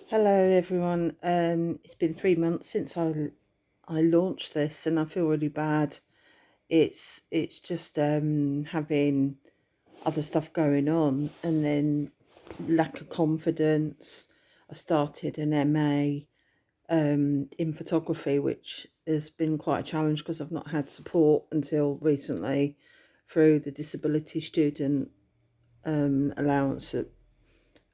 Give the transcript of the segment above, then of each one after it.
Hello everyone. It's been 3 months since I launched this, and I feel really bad. It's just having other stuff going on, and then lack of confidence. I started an MA in photography, which has been quite a challenge because I've not had support until recently through the disability student allowance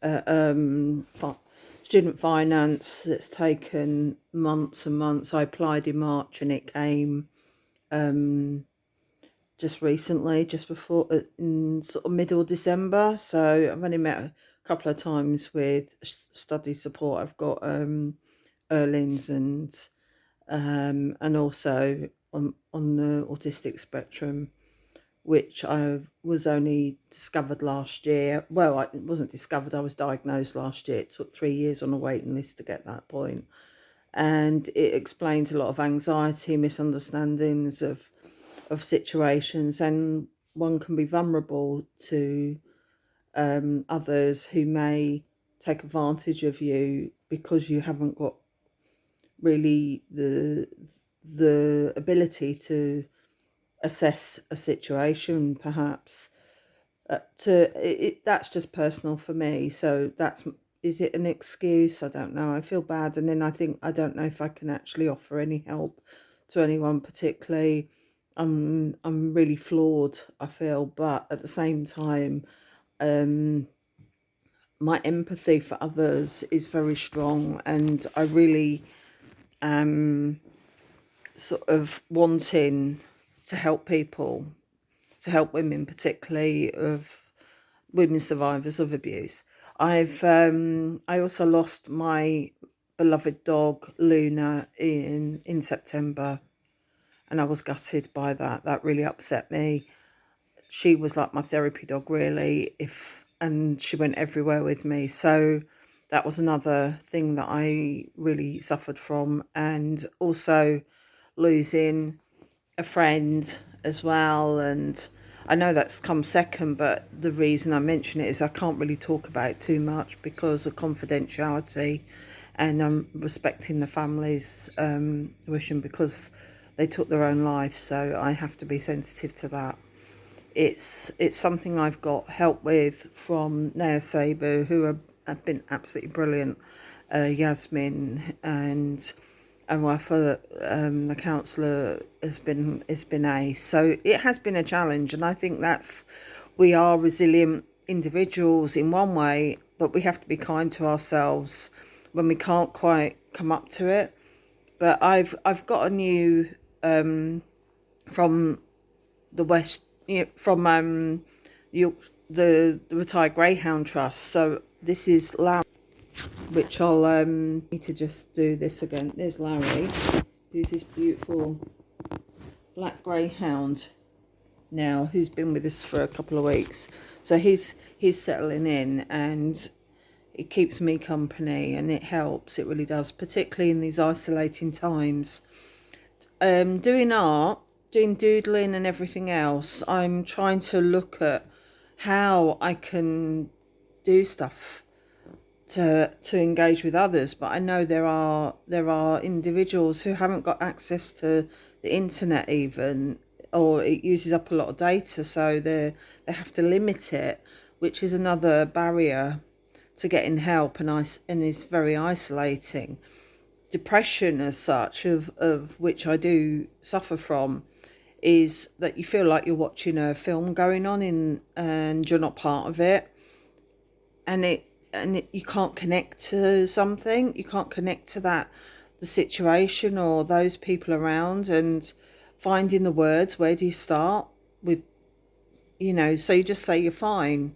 uh, um, fi- student finance that's taken months and months. I applied in March and it came just recently, just before in sort of middle December. So I've only met a couple of times with study support. I've got Erlings and also on the autistic spectrum, which I was only discovered last year. Well, it wasn't discovered, I was diagnosed last year. It took 3 years on a waiting list to get that point. And it explains a lot of anxiety, misunderstandings of situations, and one can be vulnerable to others who may take advantage of you because you haven't got really the ability to assess a situation, perhaps. That's just personal for me. So is it an excuse? I don't know. I feel bad, and then I think I don't know if I can actually offer any help to anyone particularly. I'm really flawed, I feel, but at the same time, um, my empathy for others is very strong, and I really am sort of wanting to help people, to help women, particularly of women survivors of abuse. I also lost my beloved dog Luna in September, and I was gutted by that. That really upset me. She was like my therapy dog, really. If and she went everywhere with me, so that was another thing that I really suffered from, and also losing a friend as well. And I know that's come second, but the reason I mention it is I can't really talk about it too much because of confidentiality, and I'm respecting the family's wish, and because they took their own life, so I have to be sensitive to that. It's something I've got help with from Naya Sabu, who have been absolutely brilliant. Yasmin and my father, the counsellor, has been ace. So it has been a challenge, and I think we are resilient individuals in one way, but we have to be kind to ourselves when we can't quite come up to it. But I've got a new from the West, from the Retired Greyhound Trust. So this is Larry, which I'll need to just do this again. There's Larry, who's this beautiful black greyhound now, who's been with us for a couple of weeks. So he's settling in, and it keeps me company, and it helps. It really does, particularly in these isolating times. Doing art, doing doodling and everything else, I'm trying to look at how I can do stuff to engage with others. But I know there are individuals who haven't got access to the internet even, or it uses up a lot of data, so they have to limit it, which is another barrier to getting help, and is very isolating. Depression as such, of which I do suffer from, is that you feel like you're watching a film going on and you're not part of it, and you can't connect to something, you can't connect to that, the situation or those people around, and finding the words, where do you start with, so you just say you're fine.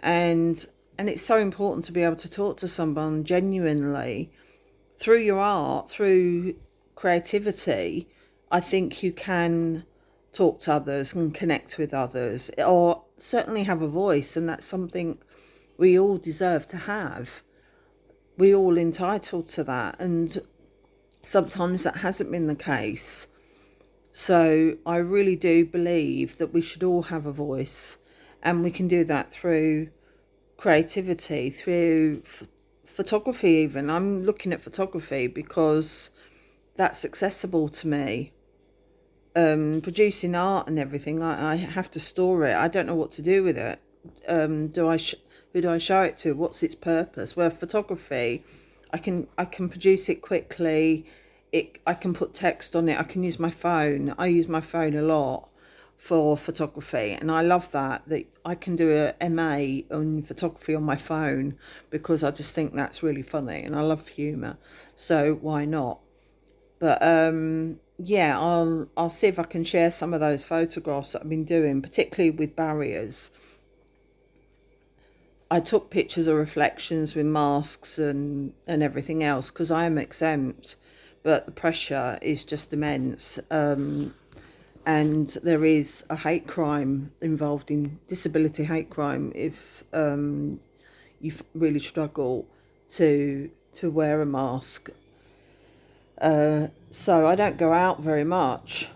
And it's so important to be able to talk to someone genuinely through your art, through creativity. I think you can talk to others and connect with others, or certainly have a voice, and that's something we all deserve to have. We all entitled to that, and sometimes that hasn't been the case. So I really do believe that we should all have a voice, and we can do that through creativity, through photography even. I'm looking at photography because that's accessible to me. Producing art and everything, I have to store it. I don't know what to do with it. Do I who do I show it to? What's its purpose? Where photography, I can produce it quickly. I can put text on it. I can use my phone. I use my phone a lot for photography, and I love that I can do a MA on photography on my phone, because I just think that's really funny and I love humor. So why not? But yeah, I'll see if I can share some of those photographs that I've been doing, particularly with barriers. I took pictures of reflections with masks and everything else because I am exempt, but the pressure is just immense. And there is a hate crime involved in disability hate crime if you really struggle to wear a mask. So I don't go out very much.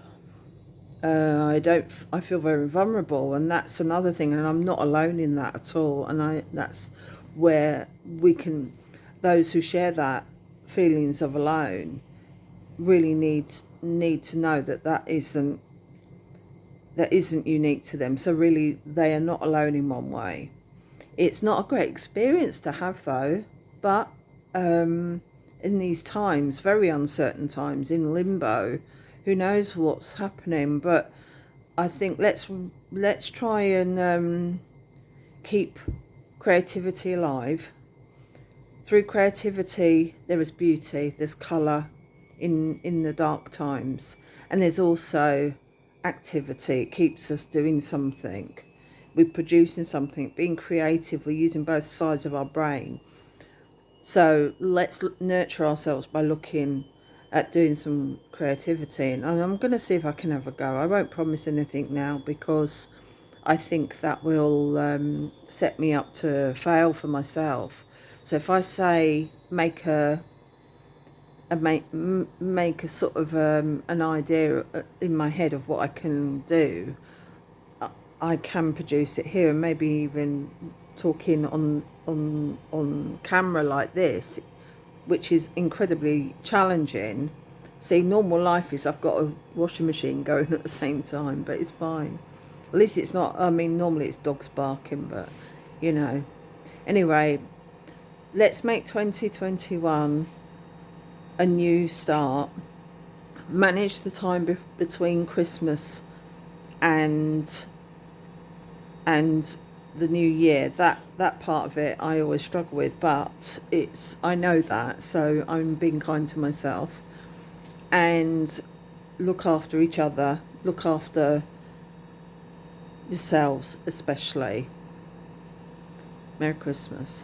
I don't. I feel very vulnerable, and that's another thing. And I'm not alone in that at all. And that's where we can, those who share that feelings of alone, really need to know that that isn't unique to them. So really, they are not alone in one way. It's not a great experience to have though, but in these times, very uncertain times, in limbo, who knows what's happening. But I think let's try and keep creativity alive. Through creativity, there is beauty, there's colour in the dark times, and there's also activity. It keeps us doing something. We're producing something, being creative. We're using both sides of our brain. So let's nurture ourselves by looking at doing some creativity. And I'm going to see if I can have a go. I won't promise anything now because I think that will set me up to fail for myself. So if I say make a sort of an idea in my head of what I can do, I can produce it here, and maybe even talking on camera like this, which is incredibly challenging. See, normal life is I've got a washing machine going at the same time, but it's fine. At least it's not. I mean, normally it's dogs barking, but you know. Anyway, let's make 2021 a new start. Manage the time between Christmas and the new year. That part of it I always struggle with, but I know that, so I'm being kind to myself. And look after each other, look after yourselves especially. Merry Christmas.